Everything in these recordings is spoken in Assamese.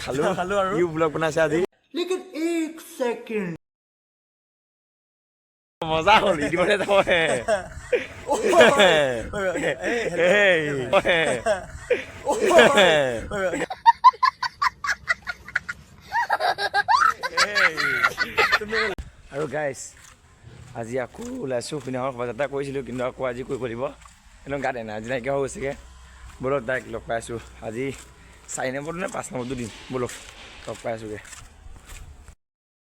খালো আৰু ইউ ব্লগ বনাইছে আজি लेकिन एक सेकंड মজা হ'ল ইদিবলে যাব হে আৰু গাইজ আজি আকৌ ওলাইছোঁ পিনাহৰ সভা যাত্ৰা কৰিছিলোঁ কিন্তু আকৌ আজি কৰিব লাগিব একদম গাত এনাৰ্জি নাইকিয়া হৈ গৈছেগৈ ব'লক ডাইৰেক্ট লগ পাই আছোঁ আজি 4 নম্বৰটো নে 5 নম্বৰটো দিম ব'লক লগ পাই আছোঁগৈ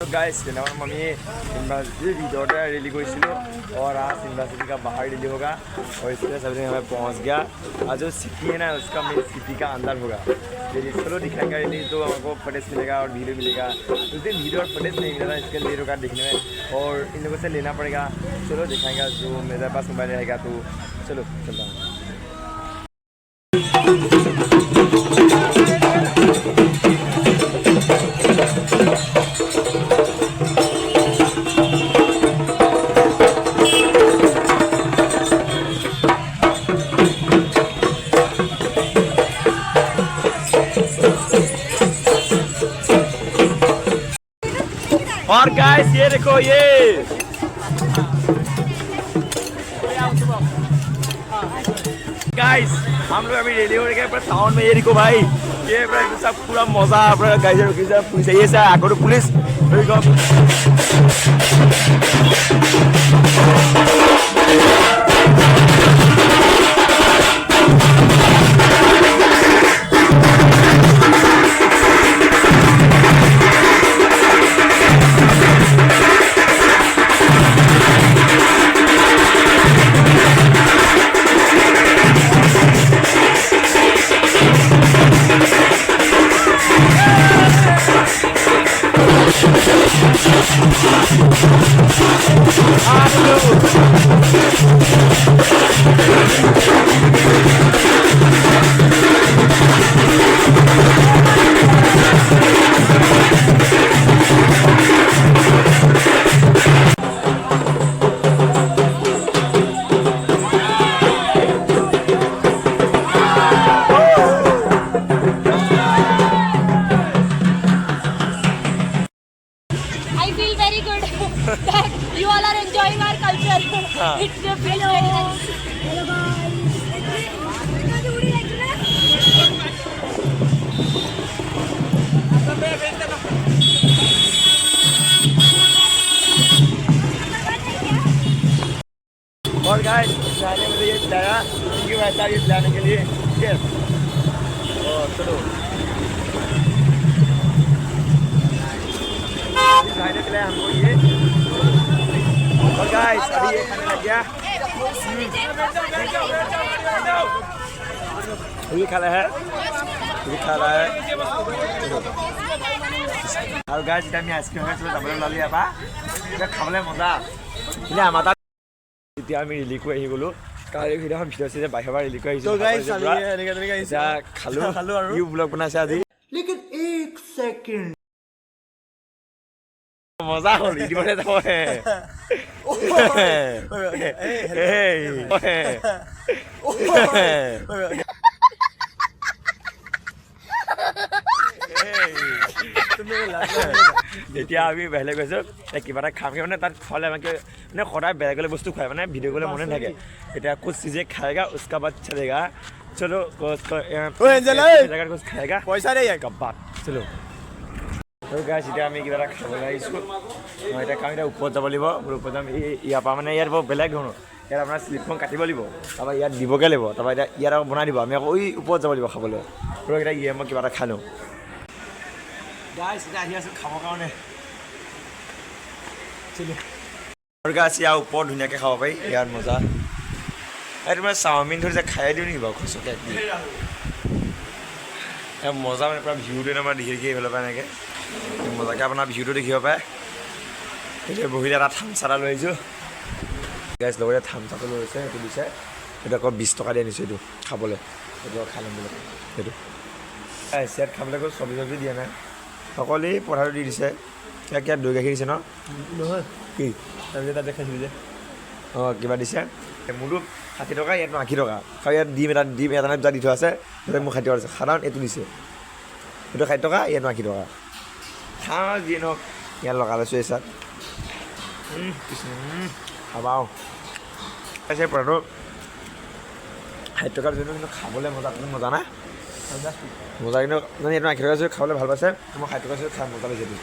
गाइस हम यूनिवर्सिटी विदौटा रैली को और आज यूनिवर्सिटी का बाहर रैली होगा और इसलिए सभी हमें पहुंच गया आज जो सिटी है ना उसका मेन सिटी का अंदर होगा चलो दिखाएंगे रैली तो हमको फुटेज मिलेगा और वीडियो मिलेगा उस दिन वीडियो और फुटेज नहीं मिला था इसके लिए होगा देखने में और इन लोगों से लेना पड़ेगा चलो दिखाएंगे जो मेरे पास मोबाइल रहेगा तो चलो चलता हूँ और गाइस ये देखो ये गाइस हम लोग अभी रेली हो गए टाउन में ये देखो भाई ये सब पूरा मजा गाइस पुलिस ये से आगे police that you all are enjoying our culture. It's the hello. Hello guys. और गाइस जाने के लिए लाया क्योंकि वैसा ये लाने के लिए यस और चलो जाने के लिए हमको ये और गाइस अभी ये खाने लग गया ये खा रहा है ये खा रहा है और गाइस टाइम में आइसक्रीम है चलो डबल ला लिया बा ये खाने मजा इने हमारा এতিয়া আমি ৰিলি কৰি আহি গ'লো কালি ভিডিঅ' আমি ভিডিঅ' চাই বাহিৰৰ ৰিলি কৰি আহিছো तो गाइस अभी এনেকা আহিছে খালো আৰু ইউ ব্লগ বনাইছে আজি लेकिन एक सेकंड মজা হ'ল ইদিবলে যাব হে এতিয়া আমি বেলেগ গৈছোঁ কিবা এটা খামগৈ মানে তাত খোৱালে আমাকে মানে সদায় বেলেগ বেলেগ বস্তু খুৱাই মানে ভিডিঅ' কৰিলে মনে থাকে এতিয়া कुछ चीज़ें खाएगा उसका बाद चलेगा चलो कुछ खाएगा पैसा नहीं है कब्बात चलो तो गाइस এতিয়া আমি কিবা এটা খাবলৈ আহিছোঁ মই এটা কাম এটা ওপৰত যাব লাগিব ওপৰত যাম ইয়াৰ পৰা মানে ইয়াৰ বৰ বেলেগ ধৰণৰ ইয়াত আপোনাৰ স্লিপখন কাটিব লাগিব তাৰপৰা ইয়াত দিবগৈ লাগিব তাৰপৰা এতিয়া ইয়াত আকৌ বনাই দিব আমি আকৌ ওপৰত যাব লাগিব খাবলৈ আৰু এতিয়া ইয়ে মই কিবা এটা খাই লওঁ गाइस এটা আহি আছোঁ খাবৰ কাৰণে চলো আৰু গাইস ইয়াৰ ওপৰত ধুনীয়াকৈ খাব পাৰি ইয়াৰ মজা এই তোমাৰ চাওমিন ধৰি যে খাই দিওঁ নেকি বাৰু খচকে মজা মানে পুৰা ভিউটো আমাৰ দেখি দেখি এইফালৰ পৰা এনেকৈ মজাকৈ আপোনাৰ ভিউটো দেখিব পাৰে এতিয়া বহিলে এটা থামচা এটা লৈ আহিছোঁ গাইছ লগতে থামচাটো লৈ আহিছে সেইটো দিছে সেইটো আকৌ 20 টকা দি আনিছোঁ এইটো খাবলৈ সেইটো খাই ল'ম বুলি সেইটো ইয়াত খাবলৈ আকৌ চব্জি চব্জি দিয়া নাই অকলে পঠাটো দি দিছে কিয় দৈ গাখীৰ দিছে ন নহয় কি তাৰপিছত তাত দেখাইছিলোঁ যে অঁ কিবা দিছে মোৰতো 60 টকা ইয়াত 80 টকা আৰু ইয়াত ডিম এটা দি থোৱা আছে তাতে মোক 60 টকা দিছে সাধাৰণ এইটো দিছে সেইটো 60 টকা ইয়াত 80 টকা খাওঁ আৰু যিয়ে নহওক ইয়াত লগাই লৈছোঁ এই চাত খাবা আৰু আছে পৰাটো 60 টকাৰ যোনটো কিন্তু খাবলৈ মজা মজা না মজা কিন্তু মানে এইটো 80 টকা খাবলৈ ভাল পাইছে মই 60 টকা খাই মজা পাইছে এইটো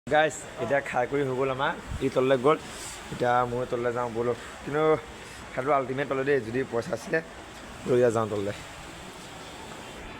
গাইছ এতিয়া খাই কৰি হৈ গ'ল আমাৰ ই তললৈ গ'ল এতিয়া মই তললৈ যাওঁ ব'লো কিন্তু খাইটো আল্টিমেট পালোঁ দেই যদি পইচা আছিলে লৈ যাওঁ তললৈ